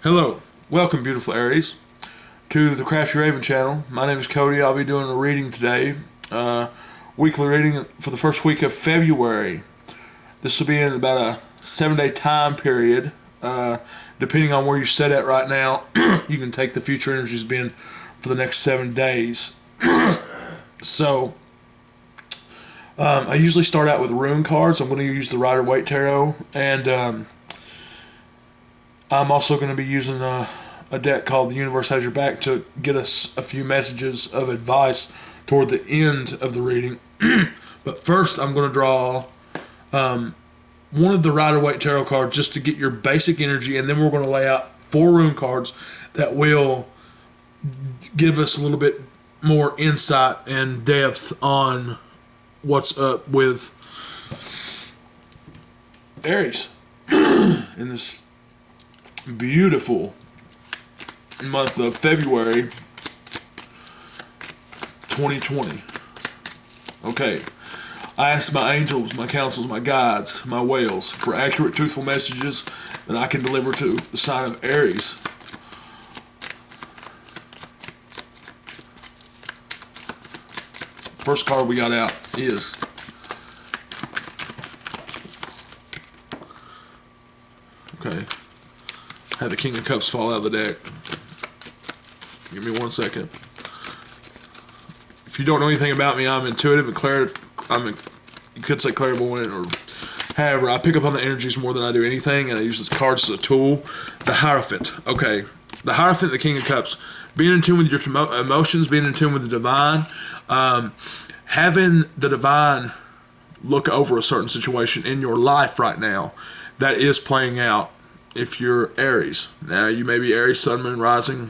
Hello, welcome beautiful Aries to the Crafty Raven channel. My name is Cody. I'll be doing a reading today, weekly reading for the first week of February. This will be in about a 7-day time period. Depending on where you're set at right now, you can take the future energies being for the next 7 days. So, I usually start out with rune cards. I'm going to use the Rider-Waite Tarot, and I'm also going to be using a deck called The Universe Has Your Back to get us a few messages of advice toward the end of the reading. But first, I'm going to draw one of the Rider-Waite Tarot cards just to get your basic energy, and then we're going to lay out 4 rune cards that will give us a little bit more insight and depth on what's up with Aries in this beautiful month of February 2020. Okay, I ask my angels, my councils, my guides, my whales for accurate, truthful messages that I can deliver to the sign of Aries. First card we got out is had the King of Cups fall out of the deck. Give me 1 second. If you don't know anything about me, I'm intuitive and you could say clairvoyant, or however. I pick up on the energies more than I do anything, and I use the cards as a tool. The Hierophant. Okay, the Hierophant, the King of Cups. Being in tune with your emotions, being in tune with the divine, having the divine look over a certain situation in your life right now that is playing out. If you're Aries, now you may be Aries, Sun, Moon, Rising,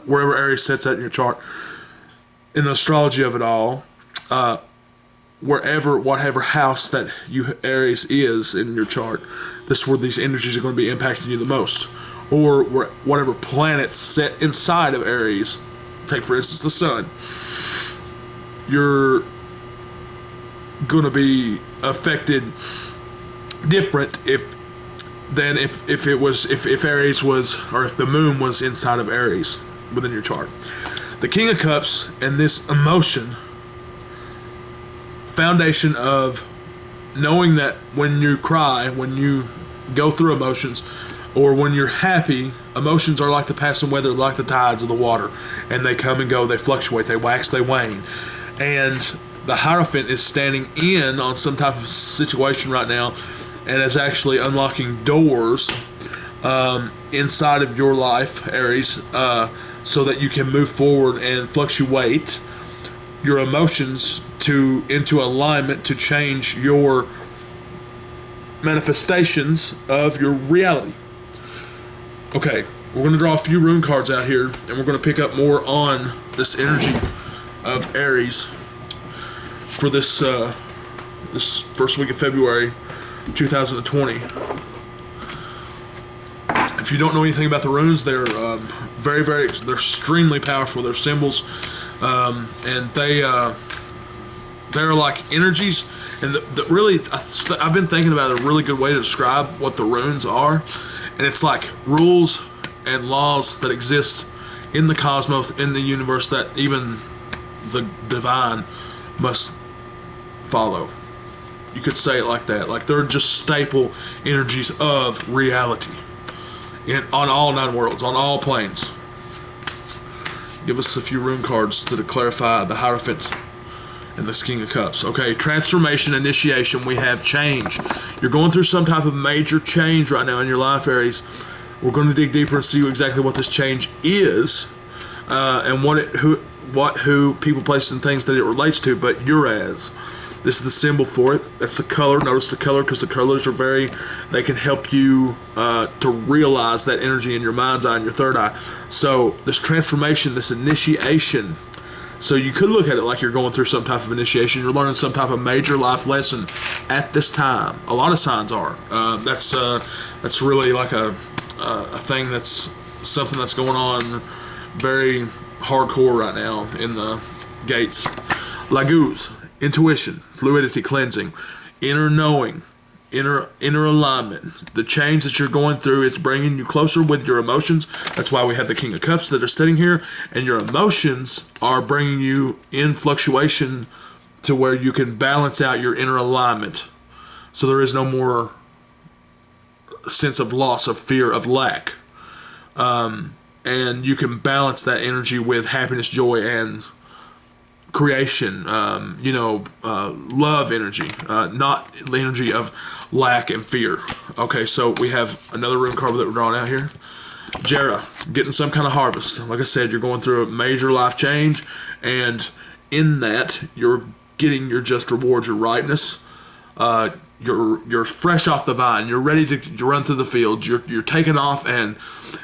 wherever Aries sits at in your chart. In the astrology of it all, whatever house that you Aries is in your chart, this is where these energies are going to be impacting you the most. Or whatever planets set inside of Aries, take for instance the Sun, you're going to be affected different if Aries was, or if the moon was inside of Aries within your chart. The King of Cups and this emotion, foundation of knowing that when you cry, when you go through emotions, or when you're happy, emotions are like the passing weather, like the tides of the water, and they come and go, they fluctuate, they wax, they wane. And the Hierophant is standing in on some type of situation right now, and is actually unlocking doors inside of your life, Aries, so that you can move forward and fluctuate your emotions into alignment to change your manifestations of your reality. Okay, we're going to draw a few rune cards out here, and we're going to pick up more on this energy of Aries for this this first week of February 2020. If you don't know anything about the runes, they're they're extremely powerful. They're symbols, and they're like energies. And really, I've been thinking about a really good way to describe what the runes are, and it's like rules and laws that exist in the cosmos, in the universe, that even the divine must follow. You could say it like that. Like they're just staple energies of reality on all 9 worlds, on all planes. Give us a few rune cards to clarify the Hierophant and this King of Cups. Okay, transformation, initiation. We have change. You're going through some type of major change right now in your life, Aries. We're going to dig deeper and see exactly what this change is, and who people, places, and things that it relates to. But Uraz. This is the symbol for it. That's the color. Notice the color, because the colors are they can help you to realize that energy in your mind's eye and your third eye. So this transformation, this initiation, so you could look at it like you're going through some type of initiation. You're learning some type of major life lesson at this time. A lot of signs are. That's really like a thing that's something that's going on very hardcore right now in the gates. Laguz. Intuition, fluidity, cleansing, inner knowing, inner alignment. The change that you're going through is bringing you closer with your emotions. That's why we have the King of Cups that are sitting here, and your emotions are bringing you in fluctuation to where you can balance out your inner alignment. So there is no more sense of loss, of fear, of lack. And you can balance that energy with happiness, joy, and creation, love energy, not the energy of lack and fear. Okay, so we have another rune card that we're drawing out here. Jera, getting some kind of harvest. Like I said, you're going through a major life change, and in that, you're getting your just rewards, your rightness. You're fresh off the vine. You're ready to run through the fields. You're taking off, and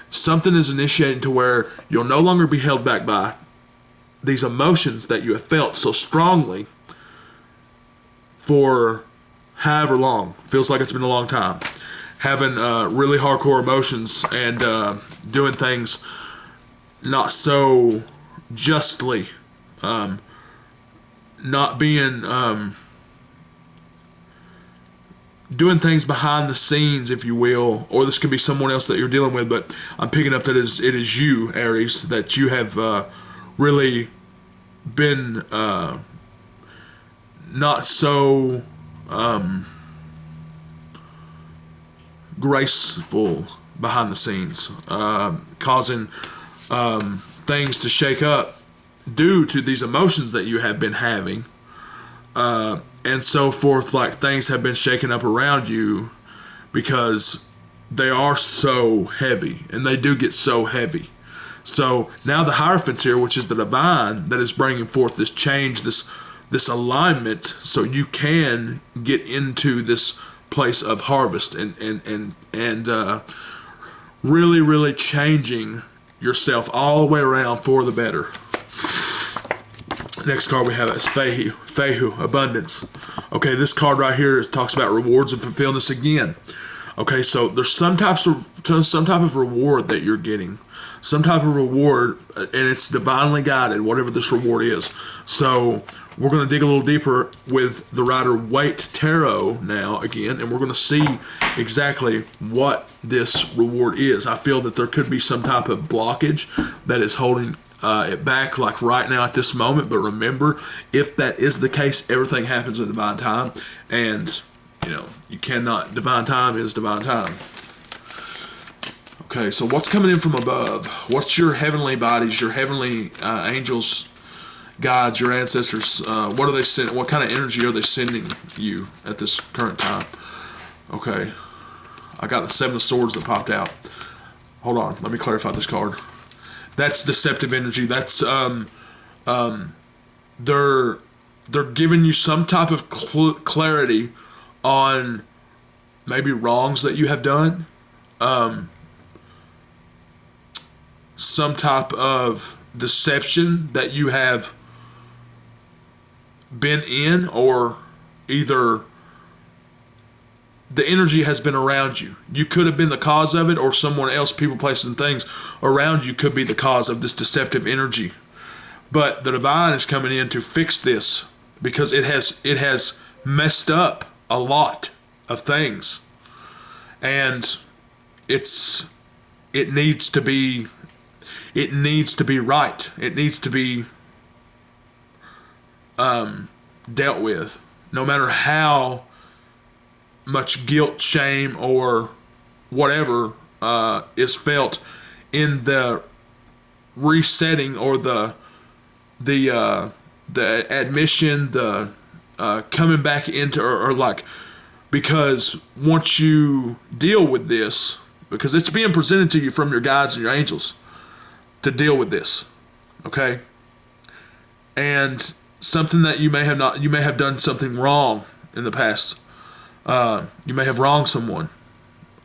something is initiating to where you'll no longer be held back by these emotions that you have felt so strongly for however long. Feels like it's been a long time. Having really hardcore emotions and doing things not so justly. Not being... doing things behind the scenes, if you will, or this could be someone else that you're dealing with, but I'm picking up that it is you, Aries, that you have really been not so graceful behind the scenes, causing things to shake up due to these emotions that you have been having. And so forth, like things have been shaken up around you because they are so heavy, and they do get so heavy. So now the Hierophant's here, which is the divine that is bringing forth this change, this alignment, so you can get into this place of harvest and really, really changing yourself all the way around for the better. Next card we have is Fehu, abundance. Okay, this card right here talks about rewards and fulfillment again. Okay, so there's some type of reward that you're getting, some type of reward, and it's divinely guided, whatever this reward is. So we're going to dig a little deeper with the Rider-Waite Tarot now again, and we're going to see exactly what this reward is. I feel that there could be some type of blockage that is holding it back, like right now at this moment. But remember, if that is the case, everything happens in divine time, and you cannot. Divine time is divine time. Okay, so what's coming in from above? What's your heavenly bodies, your heavenly angels, guides, your ancestors? What are they sending? What kind of energy are they sending you at this current time? Okay, I got the Seven of Swords that popped out. Hold on, let me clarify this card. That's deceptive energy. That's they're giving you some type of clarity on maybe wrongs that you have done, some type of deception that you have been in, or either the energy has been around you. You could have been the cause of it, or someone else, people, places, and things around you could be the cause of this deceptive energy. But the divine is coming in to fix this, because it has messed up a lot of things, and it needs to be right. It needs to be dealt with, no matter how much guilt, shame, or whatever is felt in the resetting, or the admission, the coming back into, or like, because once you deal with this, because it's being presented to you from your guides and your angels to deal with this, okay? And something that you may have done something wrong in the past. You may have wronged someone,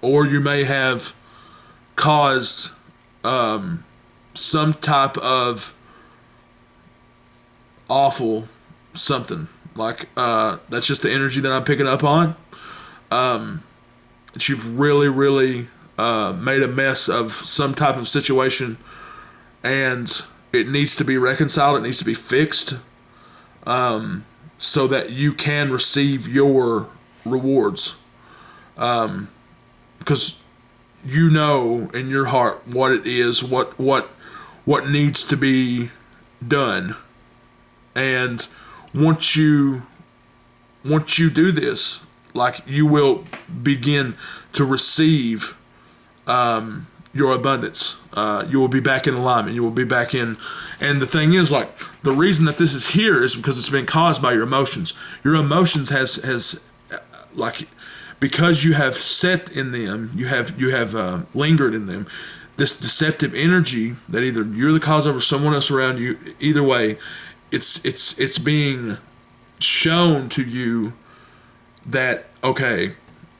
or you may have caused some type of awful something. Like, that's just the energy that I'm picking up on. That you've really, really made a mess of some type of situation, and it needs to be reconciled. It needs to be fixed, so that you can receive your rewards. because you know in your heart what it is, what needs to be done, and once you do this, like, you will begin to receive your abundance. You will be back in alignment. You will be back in. And the thing is, like, the reason that this is here is because it's been caused by your emotions. Your emotions has like, because you have set in them, you have lingered in them, this deceptive energy that either you're the cause of or someone else around you. Either way, it's being shown to you that, okay,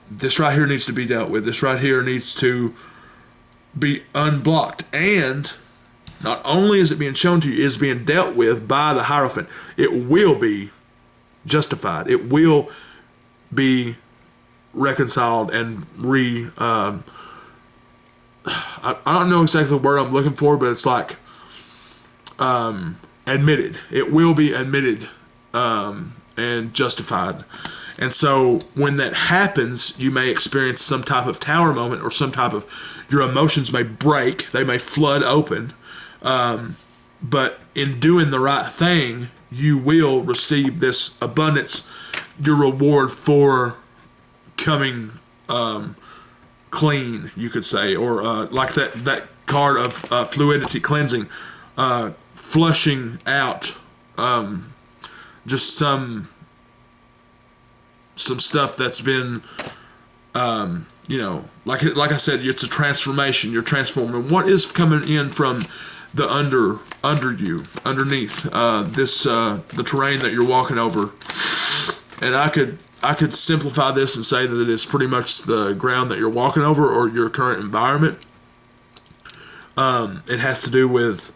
this right here needs to be dealt with. This right here needs to be unblocked. And not only is it being shown to you, it's being dealt with by the Hierophant. It will be justified. It will be reconciled and I don't know exactly the word I'm looking for, but it's like admitted. It will be admitted and justified. And so when that happens, you may experience some type of tower moment, or some type of, your emotions may break, they may flood open. But in doing the right thing, you will receive this abundance, your reward for coming clean, you could say, or like that card of fluidity, cleansing, flushing out just some stuff that's been, like I said, it's a transformation. You're transforming. What is coming in from the underneath the terrain that you're walking over? And I could simplify this and say that it's pretty much the ground that you're walking over, or your current environment. It has to do with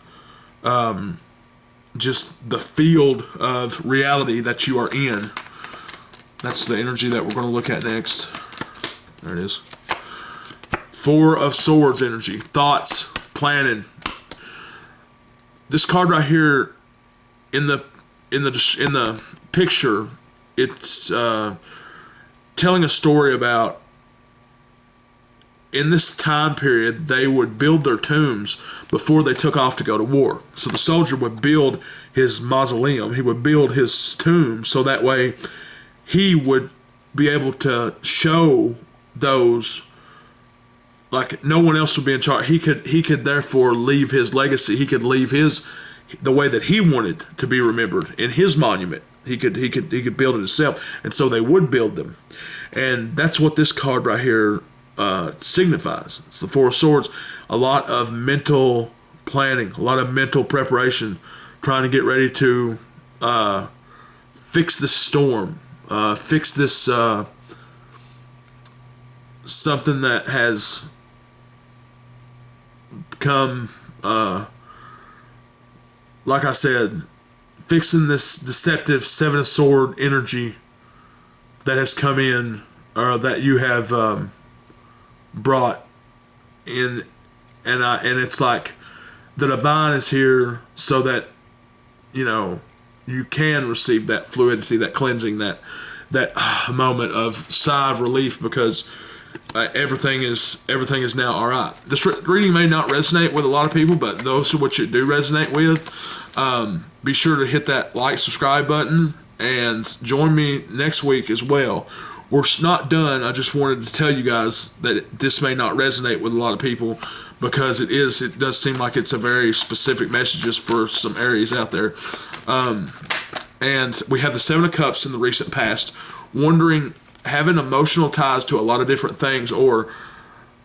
just the field of reality that you are in. That's the energy that we're going to look at next. There it is. Four of Swords energy. Thoughts, planning. This card right here, in the picture, it's telling a story about, in this time period, they would build their tombs before they took off to go to war. So the soldier would build his mausoleum. He would build his tomb, so that way he would be able to show those, like, no one else would be in charge. He could therefore leave his legacy. He could leave the way that he wanted to be remembered in his monument. He could build it himself, and so they would build them. And that's what this card right here signifies. It's the Four of Swords. A lot of mental planning, a lot of mental preparation, trying to get ready to fix this storm, fix this something that has come, like I said, fixing this deceptive Seven of Sword energy that has come in, or that you have brought in, and it's like the divine is here so that you can receive that fluidity, that cleansing, that moment of sigh of relief, because everything is now all right. This reading may not resonate with a lot of people, but those which it do resonate with, be sure to hit that like, subscribe button, and join me next week as well. We're not done. I just wanted to tell you guys that this may not resonate with a lot of people, because it does seem like it's a very specific message just for some Aries out there. And we have the Seven of Cups in the recent past, having emotional ties to a lot of different things, or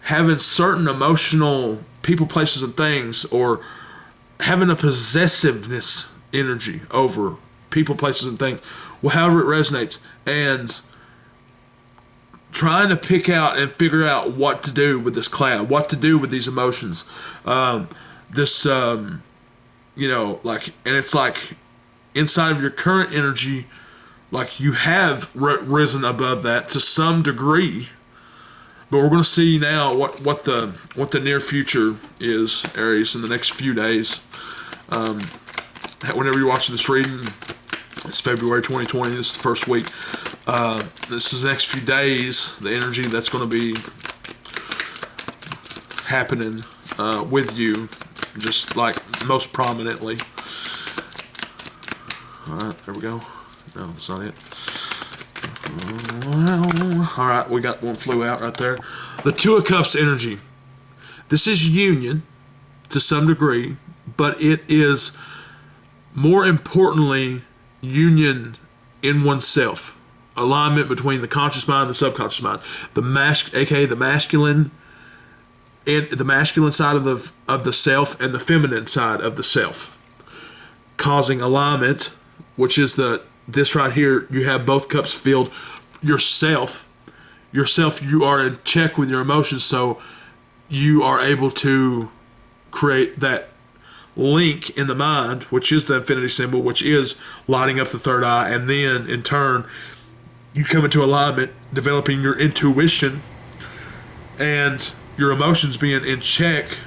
having certain emotional people, places, and things, or having a possessiveness energy over people, places, and things. Well, however it resonates, and trying to pick out and figure out what to do with this cloud, what to do with these emotions. And it's like inside of your current energy, like you have risen above that to some degree, but we're going to see now what the near future is, Aries, in the next few days. Whenever you're watching this reading, it's February 2020. This is the first week. This is the next few days, the energy that's going to be happening with you, just like most prominently. Alright, there we go. No, that's not it. Alright, we got one flew out right there. The Two of Cups energy. This is union to some degree, but it is more importantly union in oneself. Alignment between the conscious mind and the subconscious mind. AKA the masculine, and the masculine side of the self and the feminine side of the self. Causing alignment, which is this right here. You have both cups filled. Yourself, you are in check with your emotions, so you are able to create that link in the mind, which is the infinity symbol, which is lighting up the third eye, and then in turn you come into alignment, developing your intuition and your emotions being in check.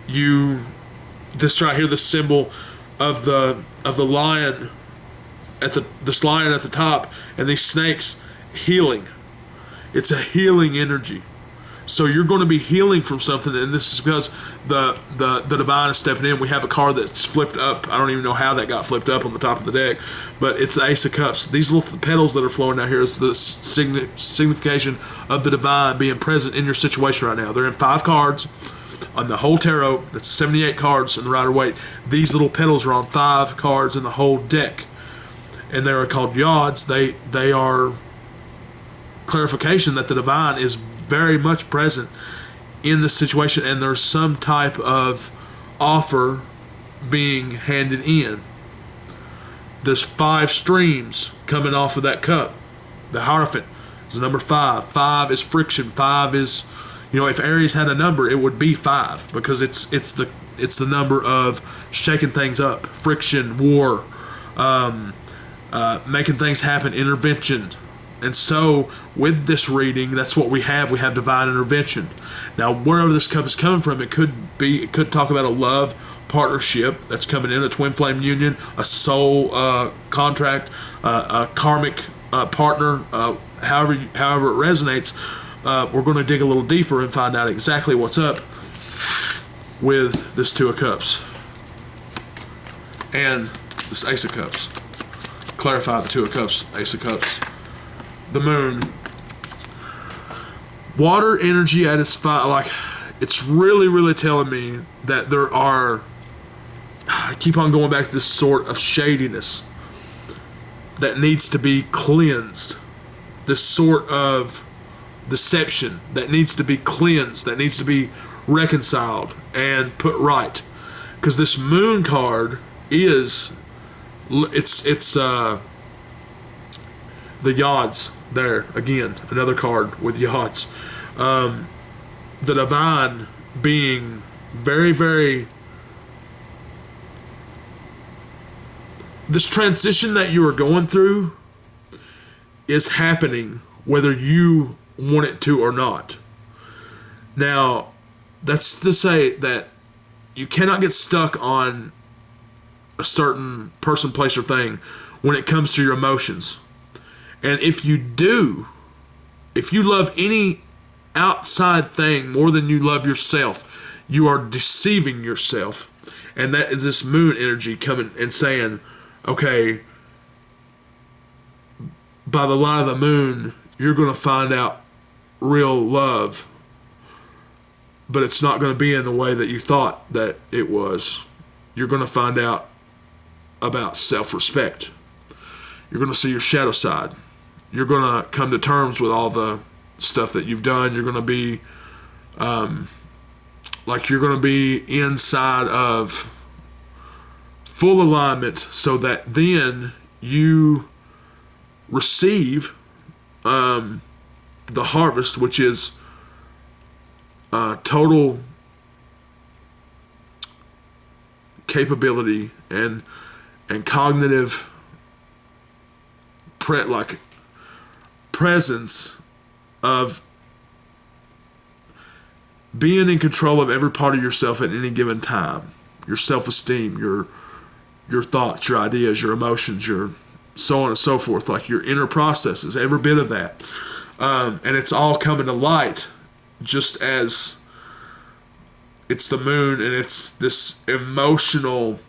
This right here, the symbol of the lion this lion at the top, and these snakes healing. It's a healing energy. So you're going to be healing from something, and this is because the divine is stepping in. We have a card that's flipped up. I don't even know how that got flipped up on the top of the deck, but it's the Ace of Cups. These little petals that are flowing down here is the signification of the divine being present in your situation right now. They're in 5 cards on the whole tarot. That's 78 cards in the Rider-Waite. These little petals are on 5 cards in the whole deck, and they are called yods. They are clarification that the divine is very much present in the situation, and there's some type of offer being handed in. There's 5 streams coming off of that cup. The Hierophant is number 5. 5 is friction. 5 is, if Aries had a number, it would be 5, because it's the number of shaking things up, friction, war, making things happen, intervention. And so with this reading, that's what we have. We have divine intervention. Now, wherever this cup is coming from, it could talk about a love partnership that's coming in, a twin flame union, a soul contract, a karmic partner, however it resonates. We're going to dig a little deeper and find out exactly what's up with this Two of Cups and this Ace of Cups. Clarify the Two of Cups, Ace of Cups. The moon, water energy at its it's really telling me that there are, I keep on going back to this sort of shadiness that needs to be cleansed, this sort of deception that needs to be cleansed, that needs to be reconciled and put right, because this moon card is the yods. There again, another card with yachts. The divine being very. This transition that you are going through is happening whether you want it to or not. Now, that's to say that you cannot get stuck on a certain person, place, or thing when it comes to your emotions. And if you love any outside thing more than you love yourself, you are deceiving yourself. And that is this moon energy coming and saying, okay, by the light of the moon, you're going to find out real love, but it's not going to be in the way that you thought that it was. You're going to find out about self-respect. You're going to see your shadow side. You're going to come to terms with all the stuff that you've done. You're going to be you're going to be inside of full alignment, so that then you receive the harvest, which is total capability and cognitive presence of being in control of every part of yourself at any given time. Your self-esteem, your thoughts, your ideas, your emotions, your so on and so forth, like your inner processes, every bit of that. And it's all coming to light just as it's the moon, and it's this emotional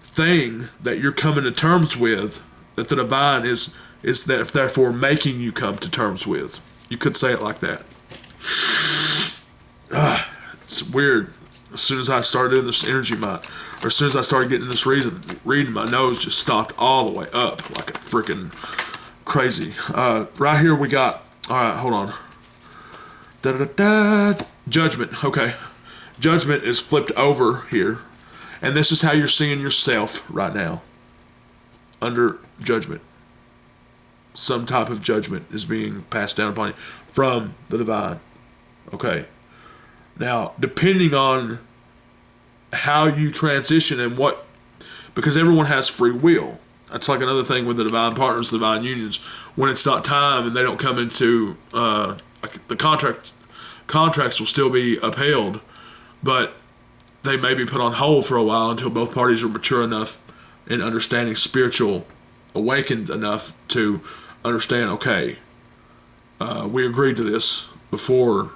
thing that you're coming to terms with, that the divine is that therefore making you come to terms with. You could say it like that. It's weird. As soon as I started doing this energy mind, or as soon as I started getting this reading, my nose just stopped all the way up like a freaking crazy. Right here we got, all right, hold on. Judgment. Okay. Judgment is flipped over here. And this is how you're seeing yourself right now. Under judgment. Some type of judgment is being passed down upon you from the divine. Okay. Now, depending on how you transition and what, because everyone has free will. That's like another thing with the divine partners, the divine unions. When it's not time and they don't come into the contracts will still be upheld, but they may be put on hold for a while until both parties are mature enough in understanding, spiritual, awakened enough to understand. Okay, we agreed to this before.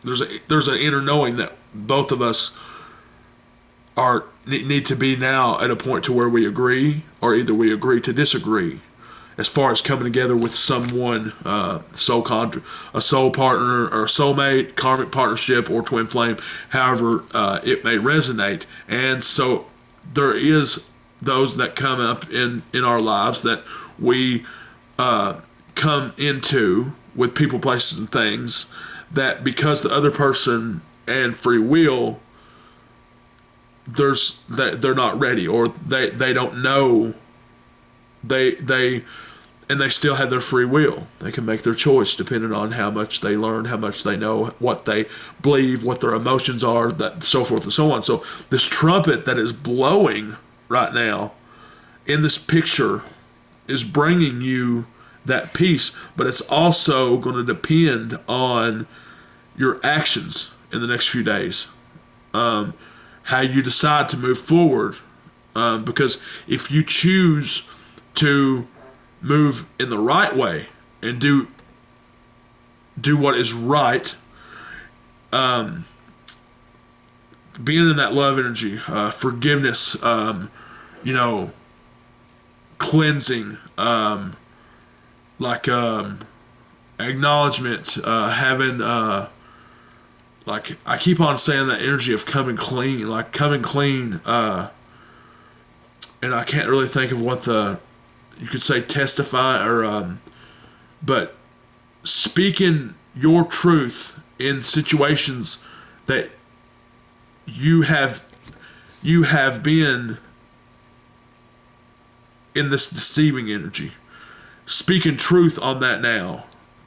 There's an inner knowing that both of us need to be now at a point to where we agree, or either we agree to disagree, as far as coming together with someone, a soul partner, or a soulmate, karmic partnership, or twin flame, however it may resonate. And so there is those that come up in our lives that we come into with people, places, and things, that because the other person and free will, they're not ready, or they don't know, and they still have their free will. They can make their choice depending on how much they learn, how much they know, what they believe, what their emotions are, that so forth and so on. So this trumpet that is blowing right now in this picture is bringing you that peace, but it's also going to depend on your actions in the next few days, how you decide to move forward, because if you choose to move in the right way and do what is right, being in that love energy, forgiveness, cleansing, acknowledgement, having, I keep on saying that energy of coming clean, and I can't really think of what you could say testify, or but speaking your truth in situations that you have been in this deceiving energy, speaking truth on that now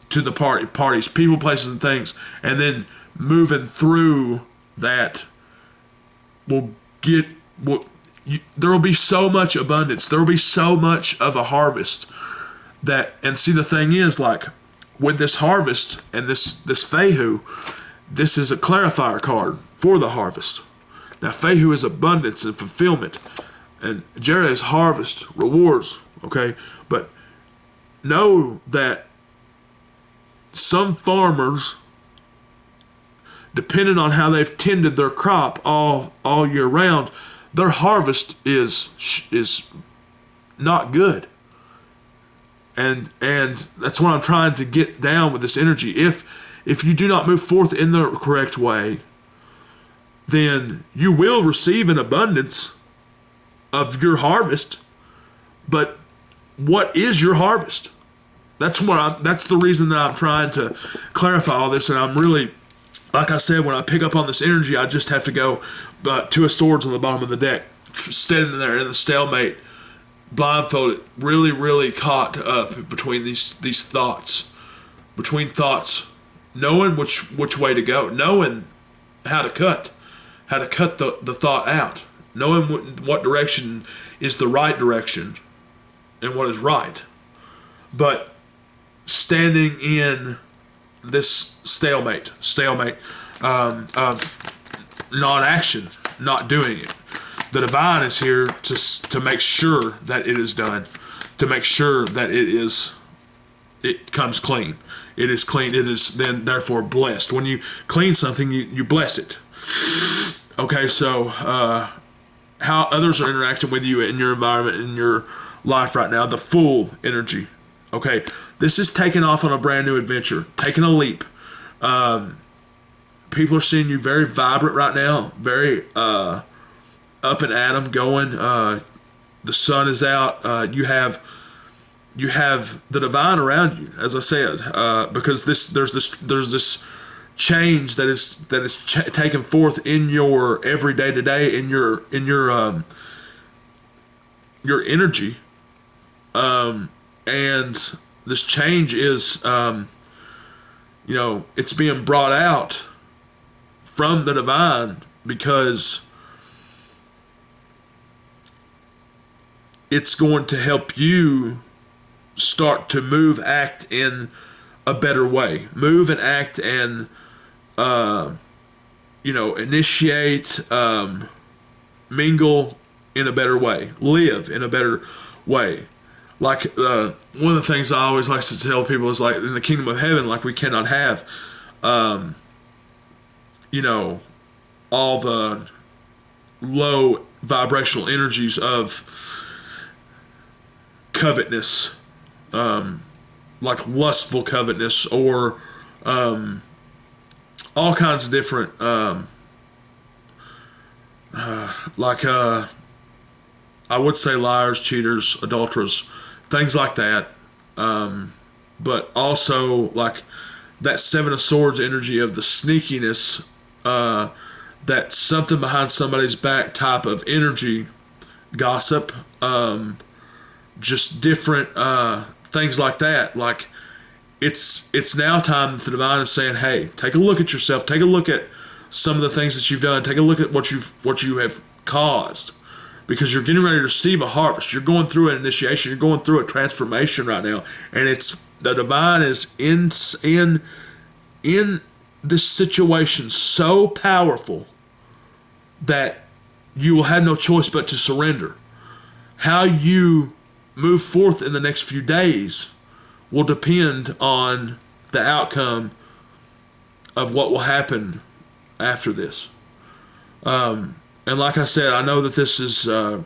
to the parties, people, places, and things, and then moving through that there will be so much abundance. There will be so much of a harvest and see, the thing is, like, with this harvest and this Fehu, this is a clarifier card for the harvest. Now, Fehu is abundance and fulfillment, and Jera is harvest, rewards, okay? But know that some farmers, depending on how they've tended their crop all year round, their harvest is not good. And that's what I'm trying to get down with this energy. If you do not move forth in the correct way, then you will receive an abundance of your harvest. But what is your harvest? That's the reason that I'm trying to clarify all this. And I'm really, like I said, when I pick up on this energy, I just have to go Two of Swords on the bottom of the deck, standing there in the stalemate, blindfolded, really, really caught up between these thoughts, knowing which way to go, knowing how to cut the thought out, knowing what direction is the right direction and what is right, but standing in this stalemate of non-action, not doing it. The divine is here to to make sure that it is done, to make sure that it comes clean. It is clean. It is then therefore blessed. When you clean something, you bless it. Okay, so how others are interacting with you in your environment, in your life right now, the full energy. Okay, this is taking off on a brand new adventure, taking a leap. People are seeing you very vibrant right now, very up and at 'em, going. The sun is out. You have the divine around you, as I said, because there's this change that is taken forth in your everyday today, in your energy, and this change is it's being brought out from the divine because it's going to help you start to move, act in a better way. Move and act and, initiate, mingle in a better way. Live in a better way. Like, one of the things I always like to tell people is, like, in the kingdom of heaven, like, we cannot have, all the low vibrational energies of covetousness, like lustful covetousness, or all kinds of different I would say liars, cheaters, adulterers, things like that, but also like that Seven of Swords energy of the sneakiness, that something behind somebody's back type of energy, gossip, just different things like that. Like it's now time that the divine is saying, hey, take a look at yourself, take a look at some of the things that you've done, take a look at what you have caused, because you're getting ready to receive a harvest. You're going through an initiation, you're going through a transformation right now, and it's the divine is in this situation so powerful that you will have no choice but to surrender. How you move forth in the next few days will depend on the outcome of what will happen after this. And like I said, I know that this is more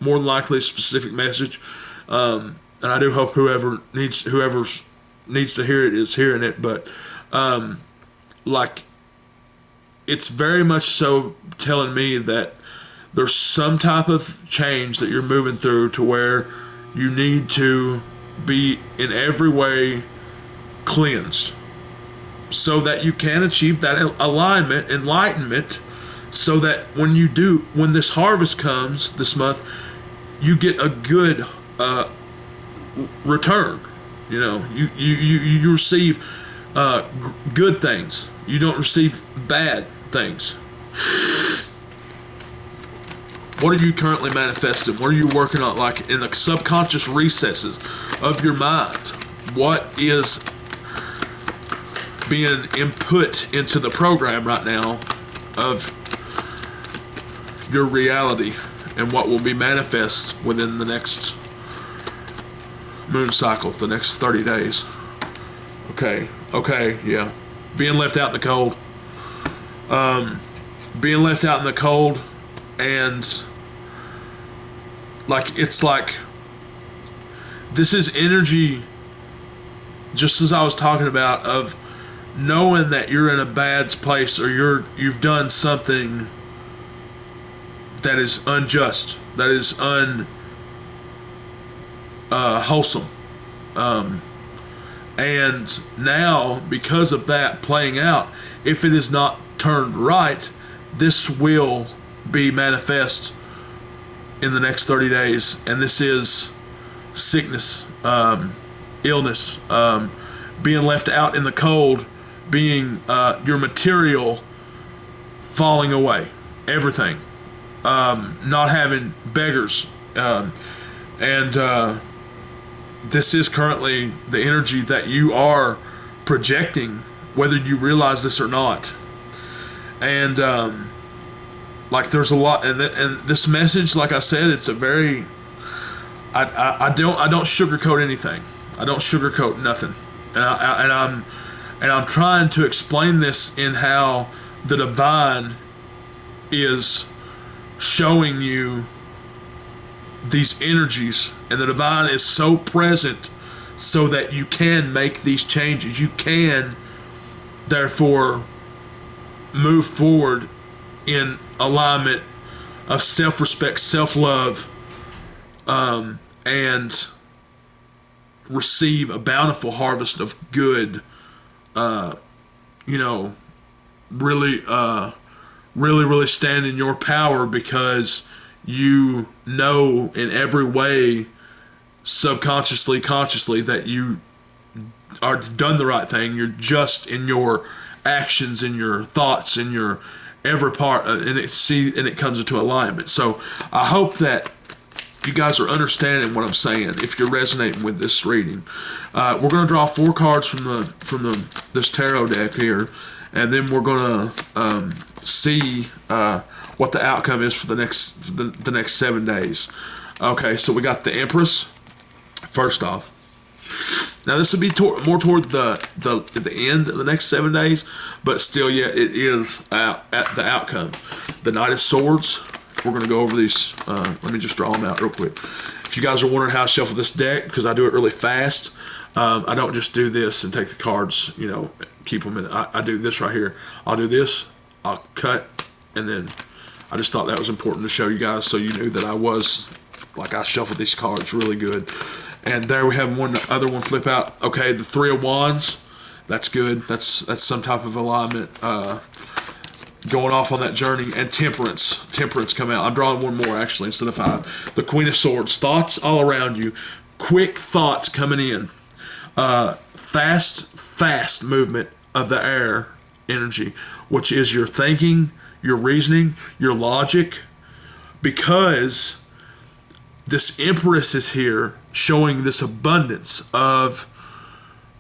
than likely a specific message, and I do hope whoever needs to hear it is hearing it. But like, it's very much so telling me that there's some type of change that you're moving through to where you need to be in every way cleansed so that you can achieve that alignment, enlightenment, so that when this harvest comes this month, you get a good return. You receive good things. You don't receive bad things. What are you currently manifesting? What are you working on, like in the subconscious recesses of your mind? What is being input into the program right now of your reality, and what will be manifest within the next moon cycle, the next 30 days? Okay, yeah. Being left out in the cold. Being left out in the cold, and it's like this is energy, just as I was talking about, of knowing that you're in a bad place, or you've done something that is unjust, that is wholesome, and now because of that playing out, if it is not turned right, this will be manifest in the next 30 days, and this is sickness, illness, being left out in the cold, being your material falling away, everything, not having beggars, and this is currently the energy that you are projecting, whether you realize this or not. And like there's a lot, and this message, like I said, it's a very, I don't sugarcoat anything. I don't sugarcoat nothing, and I'm trying to explain this in how the divine is showing you these energies, and the divine is so present so that you can make these changes. You can therefore move forward in alignment of self-respect, self-love, and receive a bountiful harvest of good, really, really stand in your power, because you know in every way, subconsciously, consciously, that you are done the right thing. You're just in your actions, in your thoughts, in your every part, and it comes into alignment. So I hope that you guys are understanding what I'm saying. If you're resonating with this reading, we're going to draw 4 cards from this tarot deck here, and then we're going to see what the outcome is for the next 7 days. Okay, so we got the Empress first off. Now this would be more toward the end of the next 7 days, but still, yeah, it is at the outcome. The Knight of Swords. We're going to go over these. Let me just draw them out real quick. If you guys are wondering how I shuffle this deck, because I do it really fast, I don't just do this and take the cards, keep them in. I do this right here. I'll do this, I'll cut, and then I just thought that was important to show you guys so you knew that I shuffled these cards really good. And there we have one, the other one flip out. Okay, the Three of Wands. That's good. That's some type of alignment. Going off on that journey. And Temperance come out. I'm drawing one more actually instead of 5. The Queen of Swords. Thoughts all around you. Quick thoughts coming in. Fast movement of the air energy, which is your thinking, your reasoning, your logic, because this Empress is here showing this abundance of,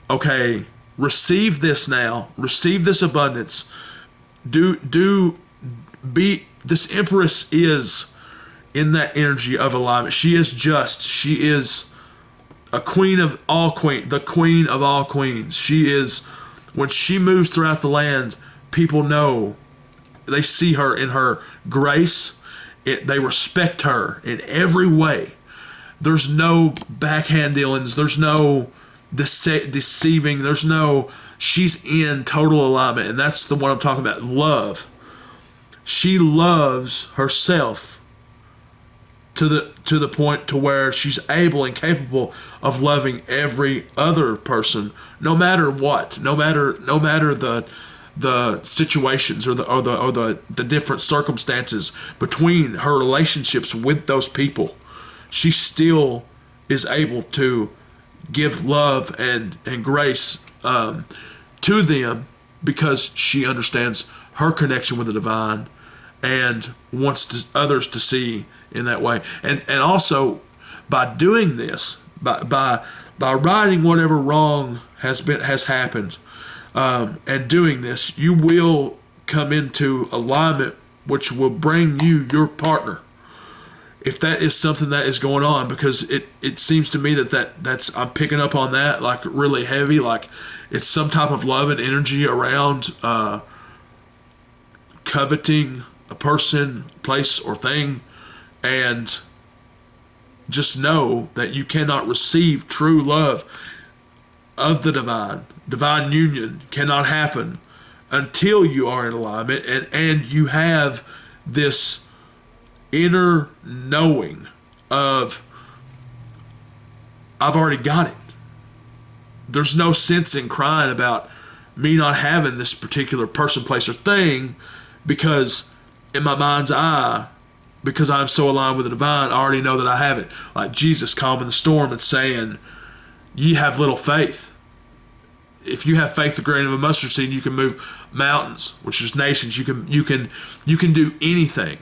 okay, receive this now, receive this abundance. This Empress is in that energy of alignment. She is just. She is a queen of all queens, the queen of all queens. She is, when she moves throughout the land, people know, they see her in her grace. They respect her in every way. There's no backhand dealings. There's no deceiving. She's in total alignment. And that's the one I'm talking about. Love. She loves herself to the point to where she's able and capable of loving every other person, no matter what, no matter the situations or the different circumstances between her relationships with those people. She still is able to give love and grace to them, because she understands her connection with the divine and wants others to see in that way. And also, by doing this, by righting whatever wrong has happened, and doing this, you will come into alignment, which will bring you your partner, if that is something that is going on, because it seems to me that's I'm picking up on that like really heavy, like it's some type of love and energy around coveting a person, place, or thing. And just know that you cannot receive true love of the divine union cannot happen until you are in alignment and you have this inner knowing of, I've already got it. There's no sense in crying about me not having this particular person, place, or thing, because in my mind's eye, because I'm so aligned with the divine, I already know that I have it. Like Jesus calming the storm and saying, ye have little faith. If you have faith the grain of a mustard seed, you can move mountains, which is nations. You can do anything.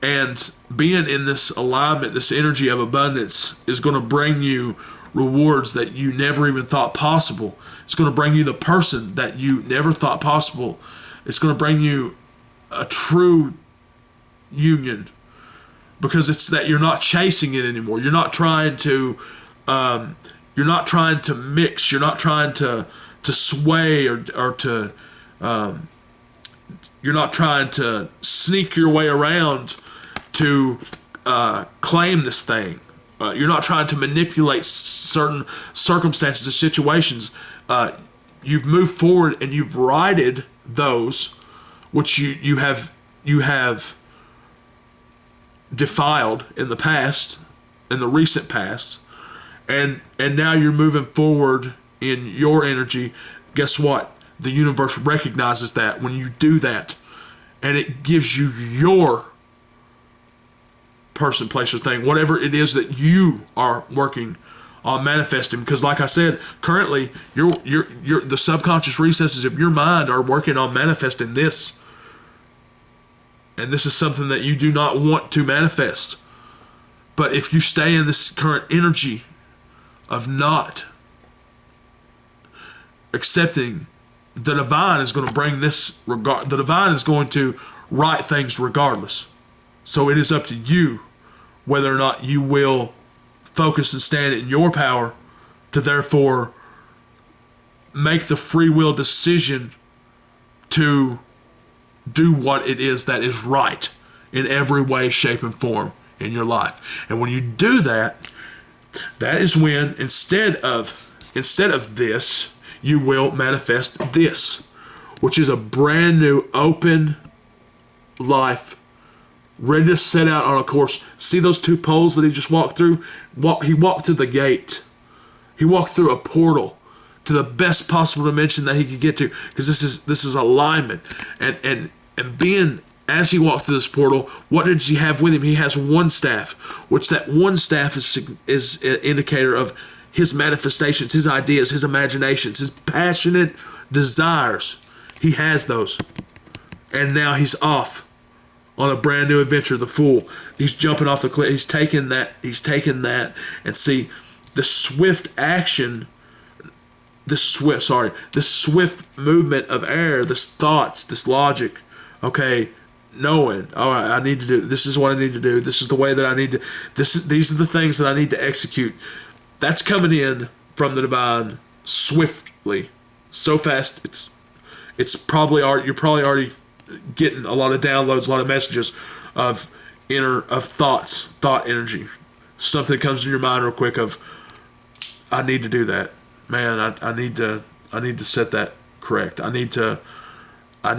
And being in this alignment, this energy of abundance, is going to bring you rewards that you never even thought possible. It's going to bring you the person that you never thought possible. It's going to bring you a true union, because it's that you're not chasing it anymore. You're not trying to mix. You're not trying to sway or to you're not trying to sneak your way around to claim this thing. You're not trying to manipulate certain circumstances and situations. You've moved forward and you've righted those which you have defiled in the past, in the recent past, and now you're moving forward in your energy. Guess what? The universe recognizes that when you do that, and it gives you your person, place, or thing, whatever it is that you are working on manifesting. Because, like I said, currently, the subconscious recesses of your mind are working on manifesting this, and this is something that you do not want to manifest. But if you stay in this current energy of not accepting, the divine is going to bring this regard. The divine is going to right things regardless. So it is up to you whether or not you will focus and stand in your power to therefore make the free will decision to do what it is that is right in every way, shape, and form in your life. And when you do that, that is when instead of this, you will manifest this, which is a brand new open life, ready to set out on a course. See those two poles that he just walked through? He walked through the gate. He walked through a portal to the best possible dimension that he could get to, because this is alignment. And being, as he walked through this portal, what did he have with him? He has one staff, which that one staff is an indicator of his manifestations, his ideas, his imaginations, his passionate desires. He has those. And now he's off on a brand new adventure, the Fool. He's jumping off the cliff. He's taking that, and see, the swift action, this swift movement of air, this thoughts, this logic, okay, knowing, all right, I need to do, this is what I need to do, this is the way that I need to, these are the things that I need to execute. That's coming in from the divine swiftly, so fast. It's probably already, you're probably already getting a lot of downloads, a lot of messages of thought energy. Something comes in your mind real quick of, I need to do that, man. I need to set that correct. I need to da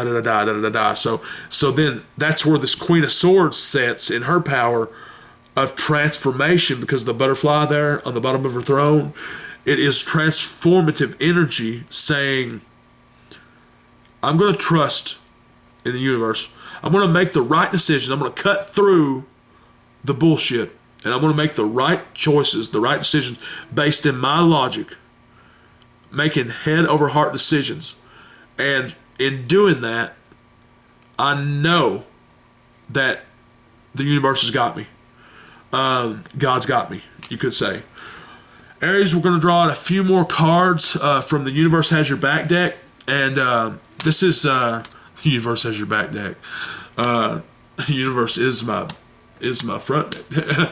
da da da da da da. So then that's where this Queen of Swords sets in her power of transformation, because the butterfly there on the bottom of her throne, it is transformative energy saying, I'm going to trust in the universe. I'm going to make the right decision. I'm going to cut through the bullshit, and I'm going to make the right choices, the right decisions based in my logic, making head over heart decisions. And in doing that, I know that the universe has got me. God's got me, you could say. Aries, we're going to draw out a few more cards from the Universe Has Your Back deck. And this is the Universe Has Your Back deck. Universe is my front deck.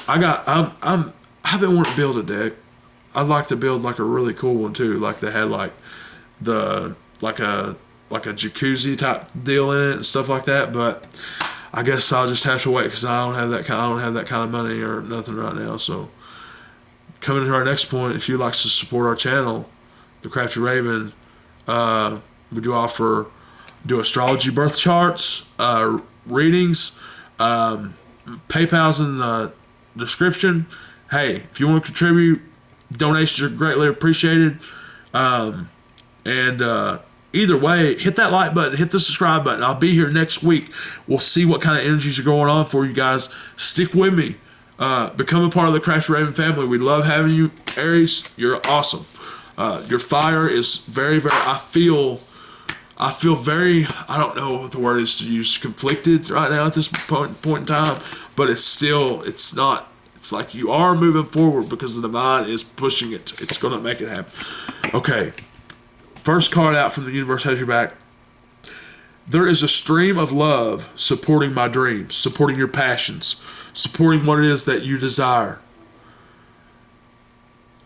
I've been wanting to build a deck. I'd like to build like a really cool one too, like that had like a jacuzzi type deal in it and stuff like that. But I guess I'll just have to wait, because I don't have that kind of money or nothing right now. So coming to our next point, if you'd like to support our channel, The Crafty Raven, we do astrology birth charts, readings, PayPal's in the description. Hey, if you want to contribute, donations are greatly appreciated. Either way, hit that like button, hit the subscribe button. I'll be here next week. We'll see what kind of energies are going on for you guys. Stick with me. Become a part of the Crafty Raven family. We love having you, Aries. You're awesome. Your fire is very, very, I feel very, I don't know what the word is to use, conflicted right now at this point in time, but it's like you are moving forward because the divine is pushing it. It's going to make it happen. Okay. First card out from the universe has your back. There is a stream of love supporting my dreams, supporting your passions, supporting what it is that you desire.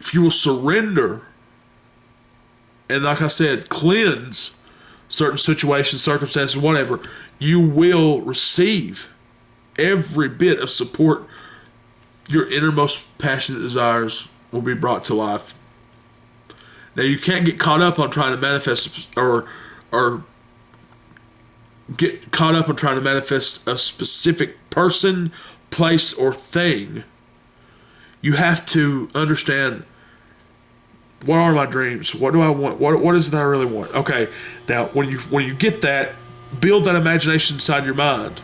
If you will surrender, and like I said, cleanse certain situations, circumstances, whatever, you will receive every bit of support. Your innermost passionate desires will be brought to life. Now, you can't get caught up on trying to manifest or get caught up on trying to manifest a specific person, place, or thing. You have to understand, what are my dreams? What do I want? What is it that I really want? Okay, now when you get that, build that imagination inside your mind.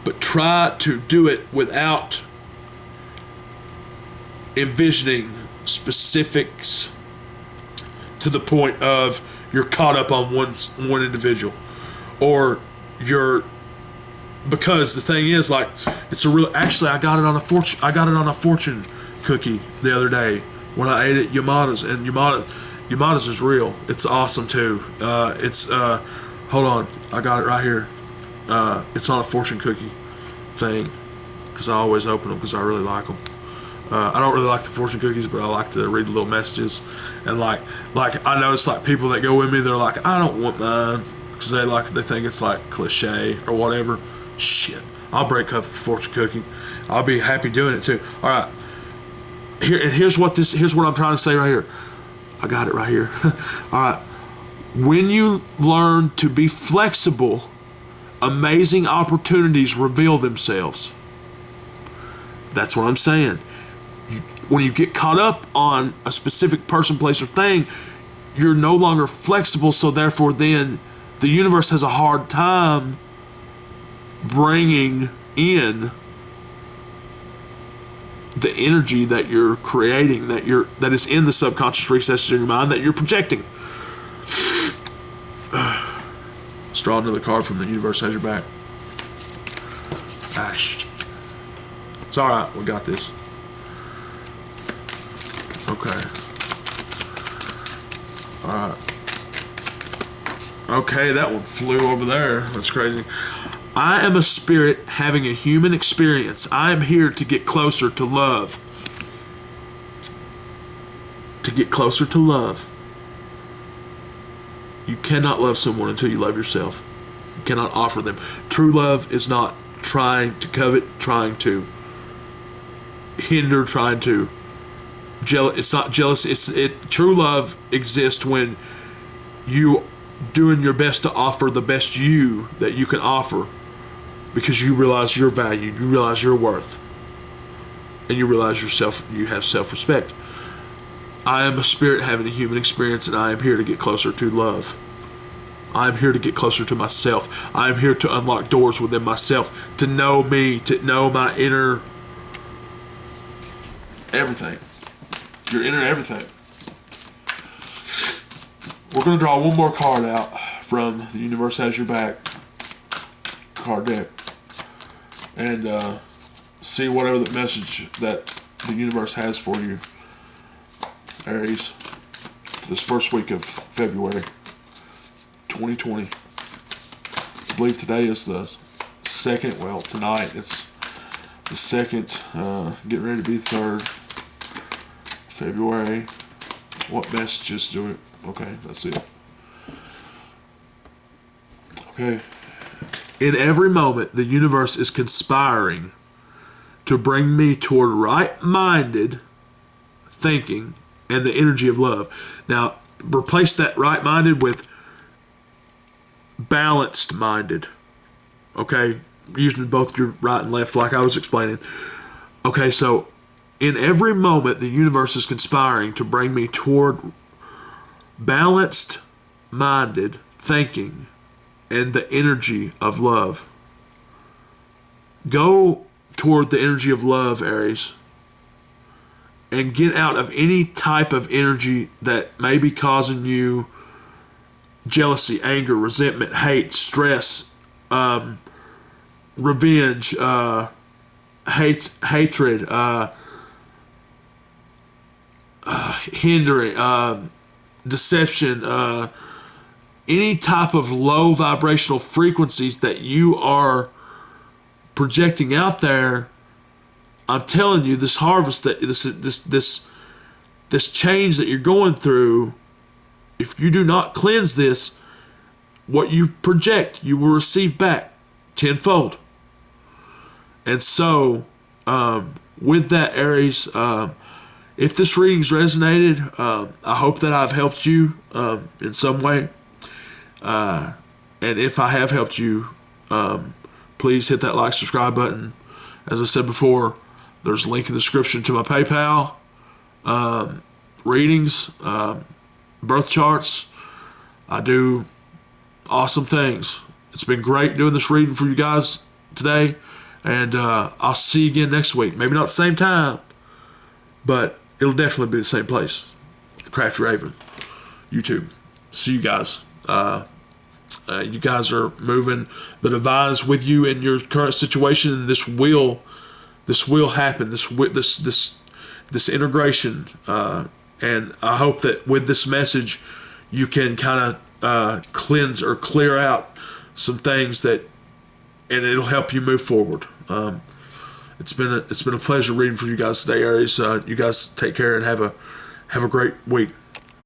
But try to do it without envisioning specifics to the point of you're caught up on one individual, or because the thing is, like, it's a real. Actually, I got it on a fortune cookie the other day when I ate at Yamada's, and Yamada's is real. It's awesome too. Hold on, I got it right here. It's on a fortune cookie thing, because I always open them because I really like them. I don't really like the fortune cookies, but I like to read the little messages. And like I notice, like, people that go with me, they're like, I don't want mine, because they think it's like cliche or whatever. Shit, I'll break up a fortune cookie. I'll be happy doing it too. All right, here's what I'm trying to say right here. I got it right here. All right, when you learn to be flexible, amazing opportunities reveal themselves. That's what I'm saying. When you get caught up on a specific person, place, or thing, you're no longer flexible, so therefore then the universe has a hard time bringing in the energy that you're creating, that is in the subconscious recesses in your mind that you're projecting. Let's draw another card from the universe has your back. Shit. It's alright, we got this. Okay. Alright. Okay, that one flew over there. That's crazy. I am a spirit having a human experience. I am here to get closer to love. To get closer to love. You cannot love someone until you love yourself. You cannot offer them. True love is not trying to covet, trying to hinder, trying to it's not jealous. True love exists when you doing your best to offer the best you that you can offer, because you realize your value, you realize your worth, and you realize you have self-respect. I am a spirit having a human experience, and I am here to get closer to love. I am here to get closer to myself. I am here to unlock doors within myself, to know me, to know my inner everything. Your inner everything. We're going to draw one more card out from the Universe Has Your Back card deck, and see whatever the message that the universe has for you, Aries, for this first week of February 2020. I believe today is the second, well, tonight it's the second, getting ready to be the third February. What messages do it? Okay, that's it. Okay. In every moment, the universe is conspiring to bring me toward right-minded thinking and the energy of love. Now, replace that right-minded with balanced-minded. Okay? Using both your right and left like I was explaining. Okay, so in every moment, the universe is conspiring to bring me toward balanced-minded thinking and the energy of love. Go toward the energy of love, Aries, and get out of any type of energy that may be causing you jealousy, anger, resentment, hate, stress, revenge, hatred, hindering, deception, any type of low vibrational frequencies that you are projecting out there. I'm telling you, this harvest, that this change that you're going through, if you do not cleanse this, what you project, you will receive back tenfold. And so, with that, Aries, if this reading's resonated, I hope that I've helped you in some way. And if I have helped you, please hit that like, subscribe button. As I said before, there's a link in the description to my PayPal, readings, birth charts. I do awesome things. It's been great doing this reading for you guys today, and I'll see you again next week. Maybe not the same time, but it'll definitely be the same place. The Crafty Raven, YouTube. See you guys. You guys are moving. The divine is with you in your current situation, and this will happen. This integration, and I hope that with this message, you can kind of cleanse or clear out some things and it'll help you move forward. It's been a pleasure reading for you guys today, Aries. You guys take care and have a great week.